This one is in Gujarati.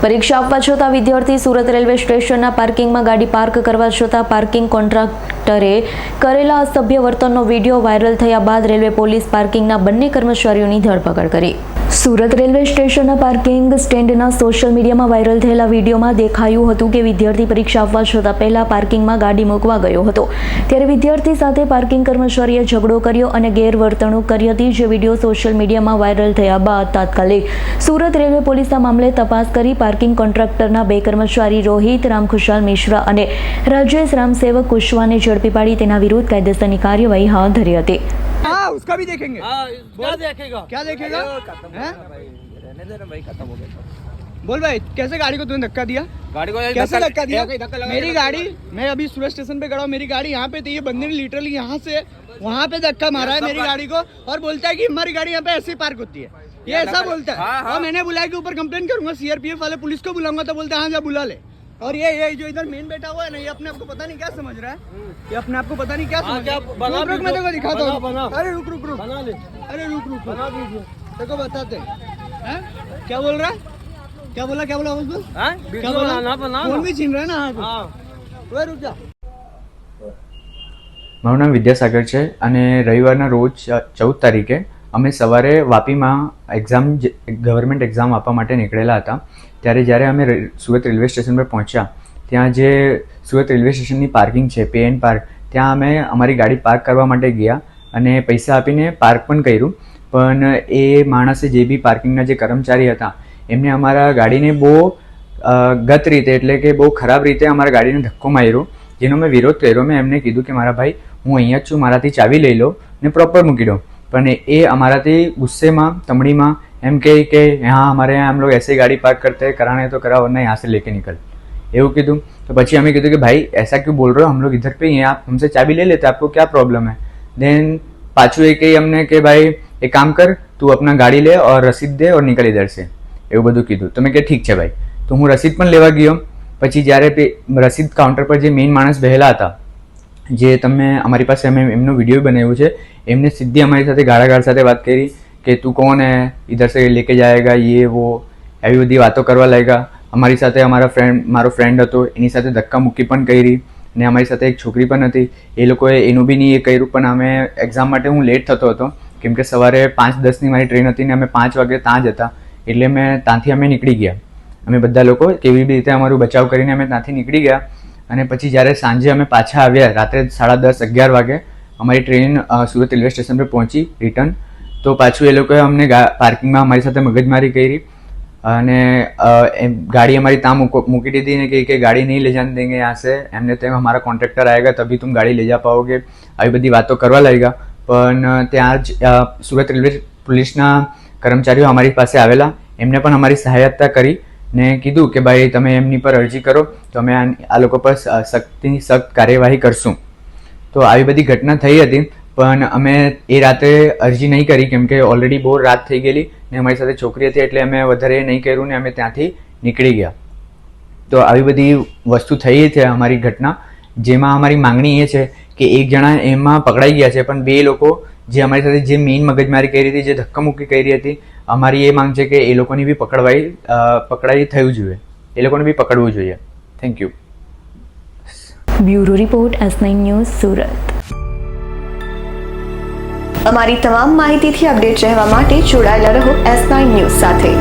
પરીક્ષા આપવા છતાં વિદ્યાર્થી સુરત રેલવે સ્ટેશનના પાર્કિંગમાં ગાડી પાર્ક કરવા છતાં પાર્કિંગ કોન્ટ્રાક્ટરે કરેલા અસભ્ય વર્તનનો વિડીયો વાયરલ થયા બાદ રેલવે પોલીસ પાર્કિંગના બંને કર્મચારીઓની ધરપકડ કરી. સુરત રેલવે સ્ટેશનના પાર્કિંગ સ્ટેન્ડના સોશિયલ મીડિયામાં વાયરલ થયેલા વિડીયોમાં દેખાયું હતું કે વિદ્યાર્થી પરીક્ષા આપવા છતાં પહેલા પાર્કિંગમાં ગાડી મૂકવા ગયો હતો. ત્યારે વિદ્યાર્થી સાથે પાર્કિંગ કર્મચારીએ ઝઘડો કર્યો અને ગેરવર્તણૂક કરી હતી, જે વિડીયો સોશિયલ મીડિયામાં વાયરલ થયા બાદ તાત્કાલિક સુરત રેલવે પોલીસ આ મામલે તપાસ કરી પાર્કિંગ કોન્ટ્રાક્ટરના બે કર્મચારી રોહિત રામખુશાલ મિશ્રા અને રાજેશ રામસેવક કુશવાને ઝડપી પાડી તેના વિરુદ્ધ કાયદેસરની કાર્યવાહી હાથ ધરી હતી. हाँ उसका भी देखेंगे. क्या देखेगा? क्या देखेगा? हैं? रहने दे ना भाई, खत्म हो गया. बोल भाई, कैसे गाड़ी को तूने धक्का दिया? गाड़ी को कैसे धक्का दिया? धक्का लगा. मेरी गाड़ी, मैं अभी सूरत स्टेशन पे खड़ा हूँ, मेरी गाड़ी यहाँ पे थी, ये बंदे ने लिटरली यहाँ से वहाँ पे धक्का मारा है मेरी गाड़ी को और बोलता है कि हमारी गाड़ी यहाँ पे ऐसे ही पार्क होती है. ये ऐसा बोलता है. और मैंने बुलाया कि ऊपर कंप्लेन करूंगा, सीआरपीएफ वाले पुलिस को बुलाऊंगा, तो बोलता है हाँ जा बुला ले. और ये जो इधर मेन बैठा हुआ है ना, ये अपने आपको पता नहीं क्या समझ रहा है, ये अपने आपको पता नहीं क्या समझ रहा है. रुक मैं देखो दिखाता हूँ. अरे रुक रुक रुक बना ले. अरे रुक रुक देखो बताते हैं. क्या बोल रहा है? क्या बोला बोल हाँ? क्या बोला? ना बना. फोन भी छीन रहा है ना. हाँ. हाँ रुक जा. મારું નામ વિદ્યાસાગર છે અને રવિવારના રોજ 14 તારીખે અમે સવારે વાપીમાં ગવર્મેન્ટ એક્ઝામ આપવા માટે નીકળેલા હતા. ત્યારે જ્યારે અમે સુરત રેલવે સ્ટેશન પર પહોંચ્યા, ત્યાં જે સુરત રેલવે સ્ટેશનની પાર્કિંગ છે PN પાર્ક, ત્યાં અમે અમારી ગાડી પાર્ક કરવા માટે ગયા અને પૈસા આપીને પાર્ક પણ કર્યું. પણ એ માણસે, જે બી પાર્કિંગના જે કર્મચારી હતા, એમને અમારા ગાડીને બહુ ગત રીતે, એટલે કે બહુ ખરાબ રીતે અમારા ગાડીને ધક્કો માર્યો, જેનો મેં વિરોધ કર્યો. મેં એમને કીધું કે મારા ભાઈ, હું અહીંયા જ છું, મારાથી ચાવી લઈ લો ને પ્રોપર મૂકી દો. પણ એ અમારાથી ગુસ્સેમાં, તમડીમાં એમ કહે કે हाँ हमारे यहाँ हम लोग ऐसे गाड़ी पार्क करते हैं, कराना है तो करा वरना यहाँ से लेके निकल, એવું કીધું. તો પછી અમે કીધું કે ભાઈ ऐसा क्यों बोल रहे हो, हम लोग इधर पे ही हैं, आप हमसे चाबी ले लेते, आपको क्या प्रॉब्लम है. देन પાછું એ કહી અમને કે ભાઈ એક કામ કર, તું अपना गाड़ी ले और रसीद दे और निकल इधर से, એવું બધું કીધું. તો મેં કે ઠીક છે ભાઈ. તો હું રસીદ પણ લેવા ગયો. પછી જ્યારે રસીદ કાઉન્ટર પર જે મેઇન માણસ બેહેલા હતા, જે તમે અમારી પાસે અમે એમનો વિડીયો બનાવ્યો છે, એમને સીધી અમારી સાથે ગાળાગાળ સાથે વાત કરી કે તું કોણ હે, ઇધર સે લેકે જાયેગા, યે વો, એવી બધી વાતો કરવા લાગ્યા. અમારી સાથે મારો ફ્રેન્ડ હતો, એની સાથે ધક્કા મૂકી પણ કરી ને અમારી સાથે એક છોકરી પણ હતી, એ લોકોએ એનું બી નહીં એ કર્યું. પણ અમે એક્ઝામ માટે હું લેટ થતો હતો, કેમ કે સવારે 5:10ની મારી ટ્રેન હતી ને અમે 5 વાગે ત્યાં જ હતા, એટલે ત્યાંથી અમે નીકળી ગયા. અમે બધા લોકો કેવી રીતે અમારું બચાવ કરીને અમે ત્યાંથી નીકળી ગયા. અને પછી જ્યારે સાંજે અમે પાછા આવ્યા, રાત્રે 10:30-11 વાગે અમારી ટ્રેન સુરત રેલવે સ્ટેશન પર પહોંચી રિટર્ન. તો પાછું એ લોકોએ અમને પાર્કિંગમાં અમારી સાથે મગજમારી કરી અને ગાડી અમારી ત્યાં મૂકી દીધી ને કે ગાડી નહીં લે જાને દેંગે यहाँ से, એમને તેમ हमारा कॉन्ट्रैक्टर आएगा तभी तुम गाड़ी ले जा पाओगे, આવી બધી વાતો કરવા લાગ્યા. પણ ત્યાં જ સુરત રેલવે પોલીસના કર્મચારીઓ અમારી પાસે આવેલા, એમને પણ અમારી સહાયતા કરી ને કીધું કે ભાઈ તમે એમની પર અરજી કરો તો અમે આ લોકો પર સખ્તની સખ્ત કાર્યવાહી કરશું. તો આવી બધી ઘટના થઈ હતી. પણ અમે એ રાતે અરજી નહીં કરી, કેમ કે ઓલરેડી બહુ રાત થઈ ગયેલી ને અમારી સાથે છોકરી હતી, એટલે અમે વધારે નહીં કર્યું ને અમે ત્યાંથી નીકળી ગયા. તો આવી બધી વસ્તુ થઈ છે અમારી ઘટના, જેમાં અમારી માંગણી એ છે કે એક જણા એમાં પકડાઈ ગયા છે, પણ 2 લોકો જે અમારી સાથે જે મેઇન મગજમારી કરી હતી, જે ધક્કામુક્કી કરી હતી, અમારી એ માંગ છે કે એ લોકોની બી પકડાઈ થયું જોઈએ, એ લોકોને બી પકડવું જોઈએ. Thank you. Bureau report S9 news Surat. અમારી તમામ માહિતીથી અપડેટ રહેવા માટે જોડાયેલા રહો S9 ન્યૂઝ સાથે.